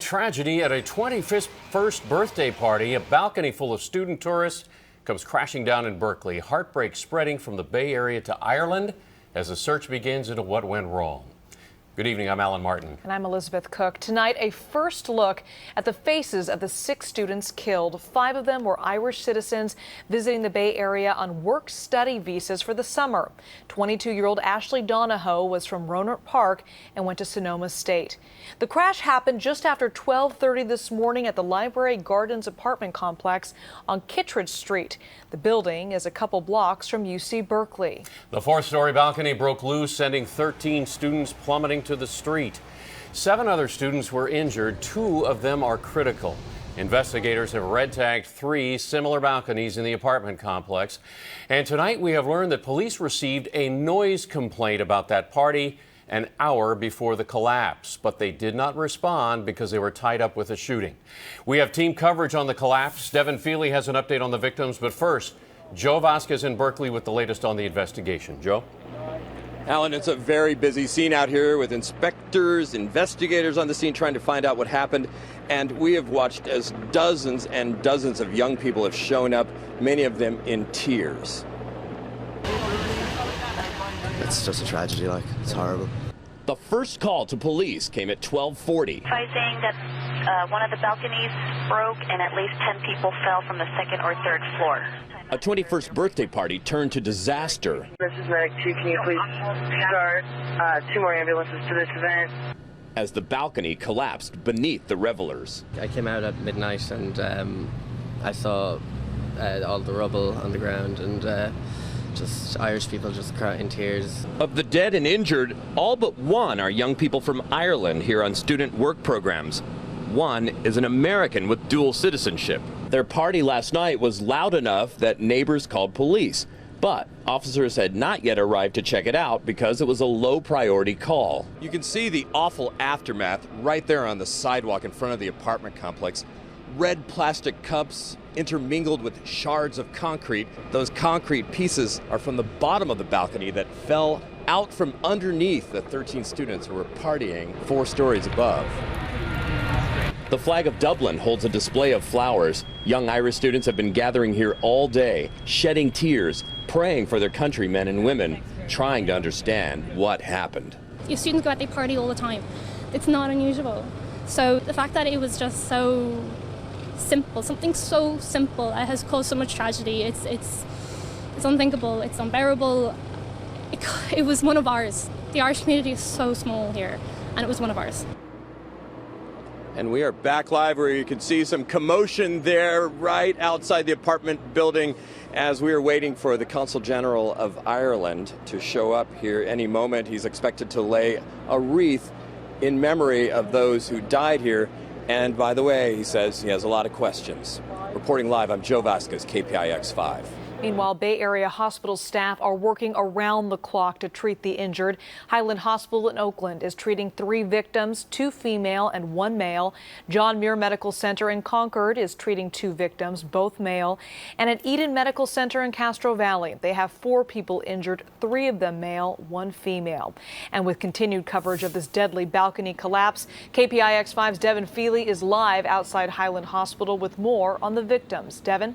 tragedy at a 21st birthday party. A balcony full of student tourists comes crashing down in Berkeley. Heartbreak spreading from the Bay Area to Ireland as the search begins into what went wrong. Good evening, I'm Alan Martin. And I'm Elizabeth Cook. Tonight, a first look at the faces of the 6 students killed. 5 of them were Irish citizens visiting the Bay Area on work-study visas for the summer. 22-year-old Ashley Donahoe was from Rohnert Park and went to Sonoma State. The crash happened just after 12:30 this morning at the Library Gardens apartment complex on Kittredge Street. The building is a couple blocks from UC Berkeley. The 4th-story balcony broke loose, sending 13 students plummeting to the street. 7 other students were injured. 2 of them are critical. Investigators have red-tagged 3 similar balconies in the apartment complex. And tonight we have learned that police received a noise complaint about that party an hour before the collapse, but they did not respond because they were tied up with a shooting. We have team coverage on the collapse. Devin Feely has an update on the victims, but first, Joe Vasquez in Berkeley with the latest on the investigation. Joe? Alan, it's a very busy scene out here with inspectors, investigators on the scene trying to find out what happened. And we have watched as dozens and dozens of young people have shown up, many of them in tears. It's just a tragedy, it's horrible. The first call to police came at 12:40. Saying that one of the balconies broke and at least 10 people fell from the 2nd or 3rd floor. A 21st birthday party turned to disaster. This is Medic 2. Can you please start 2 more ambulances to this event? As the balcony collapsed beneath the revelers. I came out at midnight and I saw all the rubble on the ground and just Irish people just crying in tears. Of the dead and injured, all but 1 are young people from Ireland here on student work programs. 1 is an American with dual citizenship. Their party last night was loud enough that neighbors called police, but officers had not yet arrived to check it out because it was a low priority call. You can see the awful aftermath right there on the sidewalk in front of the apartment complex. Red plastic cups intermingled with shards of concrete. Those concrete pieces are from the bottom of the balcony that fell out from underneath the 13 students who were partying 4 stories above. The flag of Dublin holds a display of flowers. Young Irish students have been gathering here all day, shedding tears, praying for their countrymen and women, trying to understand what happened. Your students go out, they party all the time. It's not unusual. So the fact that it was just so simple, something so simple that has caused so much tragedy, it's unthinkable, it's unbearable. It was one of ours. The Irish community is so small here, and it was one of ours. And we are back live where you can see some commotion there right outside the apartment building as we are waiting for the Consul General of Ireland to show up here any moment. He's expected to lay a wreath in memory of those who died here. And by the way, he says he has a lot of questions. Reporting live, I'm Joe Vasquez, KPIX 5. Meanwhile, Bay Area hospital staff are working around the clock to treat the injured. Highland Hospital in Oakland is treating 3 victims, 2 female and 1 male. John Muir Medical Center in Concord is treating 2 victims, both male. And at Eden Medical Center in Castro Valley, they have 4 people injured, 3 of them male, 1 female. And with continued coverage of this deadly balcony collapse, KPIX 5's Devin Feely is live outside Highland Hospital with more on the victims. Devin?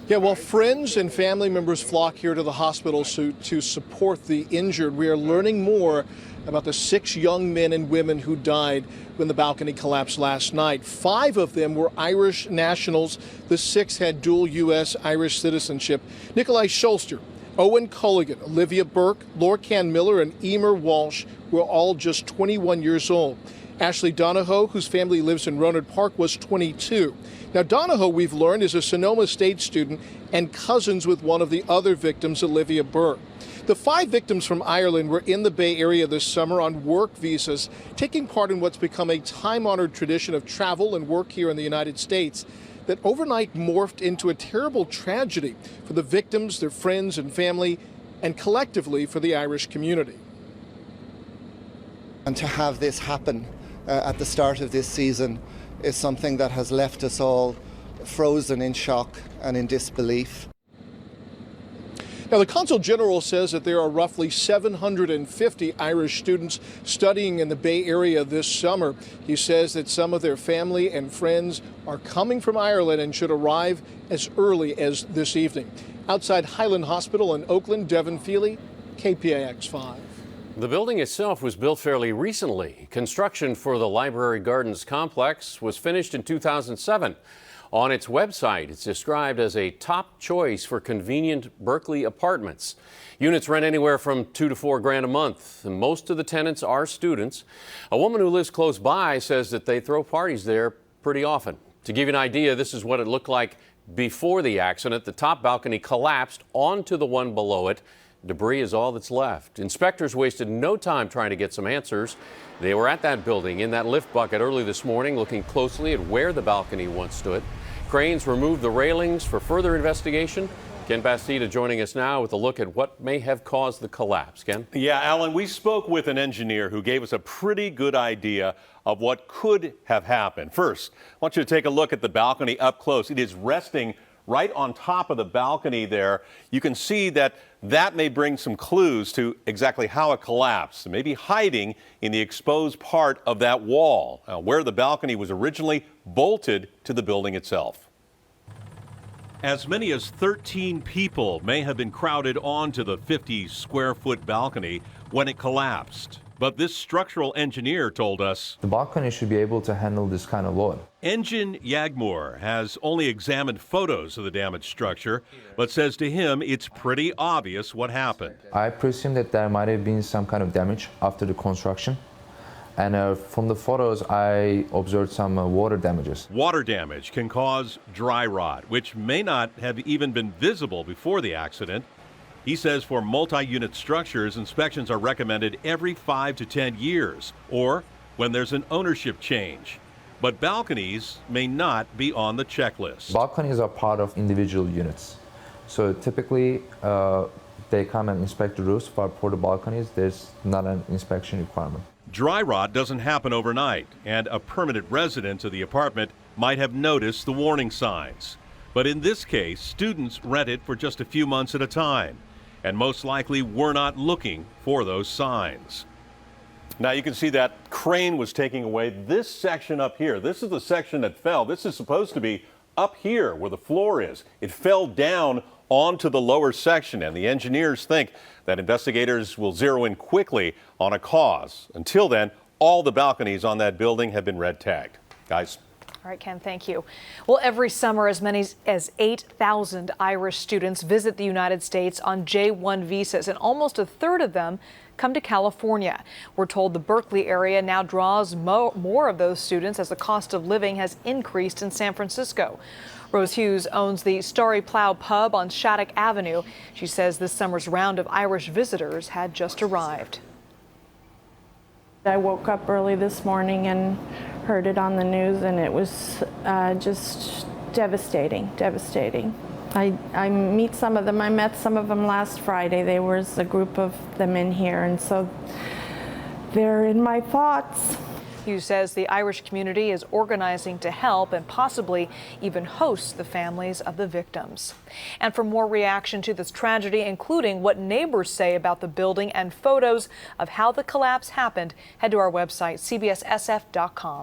Yeah, well, friends and family members flock here to the hospital to support the injured. We are learning more about the 6 young men and women who died when the balcony collapsed last night. 5 of them were Irish nationals. The 6 had dual U.S.-Irish citizenship. Nikolai Schulster, Owen Culligan, Olivia Burke, Lorcan Miller, and Emer Walsh were all just 21 years old. Ashley Donahoe, whose family lives in Rohnert Park, was 22. Now, Donahoe, we've learned, is a Sonoma State student and cousins with one of the other victims, Olivia Burke. The 5 victims from Ireland were in the Bay Area this summer on work visas, taking part in what's become a time-honored tradition of travel and work here in the United States that overnight morphed into a terrible tragedy for the victims, their friends and family, and collectively for the Irish community. And to have this happen at the start of this season is something that has left us all frozen in shock and in disbelief. Now, the Consul General says that there are roughly 750 Irish students studying in the Bay Area this summer. He says that some of their family and friends are coming from Ireland and should arrive as early as this evening. Outside Highland Hospital in Oakland, Devin Feely, KPIX 5. The building itself was built fairly recently. Construction for the Library Gardens complex was finished in 2007. On its website, it's described as a top choice for convenient Berkeley apartments. Units rent anywhere from $2 to $4 grand a month, and most of the tenants are students. A woman who lives close by says that they throw parties there pretty often. To give you an idea, this is what it looked like before the accident. The top balcony collapsed onto the one below it. Debris is all that's left. Inspectors wasted no time trying to get some answers. They were at that building in that lift bucket early this morning, looking closely at where the balcony once stood. Cranes removed the railings for further investigation. Ken Bastida joining us now with a look at what may have caused the collapse. Ken? Yeah, Alan, we spoke with an engineer who gave us a pretty good idea of what could have happened. First, I want you to take a look at the balcony up close. It is resting right on top of the balcony there. You can see that may bring some clues to exactly how it collapsed, maybe hiding in the exposed part of that wall, where the balcony was originally bolted to the building itself. As many as 13 people may have been crowded onto the 50-square-foot balcony when it collapsed. But this structural engineer told us the balcony should be able to handle this kind of load. Engin Yagmur has only examined photos of the damaged structure, but says to him it's pretty obvious what happened. I presume that there might have been some kind of damage after the construction. And from the photos, I observed some water damages. Water damage can cause dry rot, which may not have even been visible before the accident. He says for multi-unit structures, inspections are recommended every 5 to 10 years, or when there's an ownership change. But balconies may not be on the checklist. Balconies are part of individual units. So typically, they come and inspect the roofs, but for the balconies, there's not an inspection requirement. Dry rot doesn't happen overnight, and a permanent resident of the apartment might have noticed the warning signs. But in this case, students rent it for just a few months at a time, and most likely were not looking for those signs. Now you can see that crane was taking away this section up here. This is the section that fell. This is supposed to be up here where the floor is. It fell down onto the lower section, and the engineers think that investigators will zero in quickly on a cause. Until then, all the balconies on that building have been red tagged. Guys. All right, Ken, thank you. Well, every summer, as many as 8,000 Irish students visit the United States on J-1 visas, and almost a third of them come to California. We're told the Berkeley area now draws more of those students as the cost of living has increased in San Francisco. Rose Hughes owns the Starry Plow Pub on Shattuck Avenue. She says this summer's round of Irish visitors had just arrived. I woke up early this morning and heard it on the news, and it was just devastating. I meet some of them. I met some of them last Friday. There was a group of them in here, and so they're in my thoughts. Hughes says the Irish community is organizing to help and possibly even host the families of the victims. And for more reaction to this tragedy, including what neighbors say about the building and photos of how the collapse happened, head to our website, cbssf.com.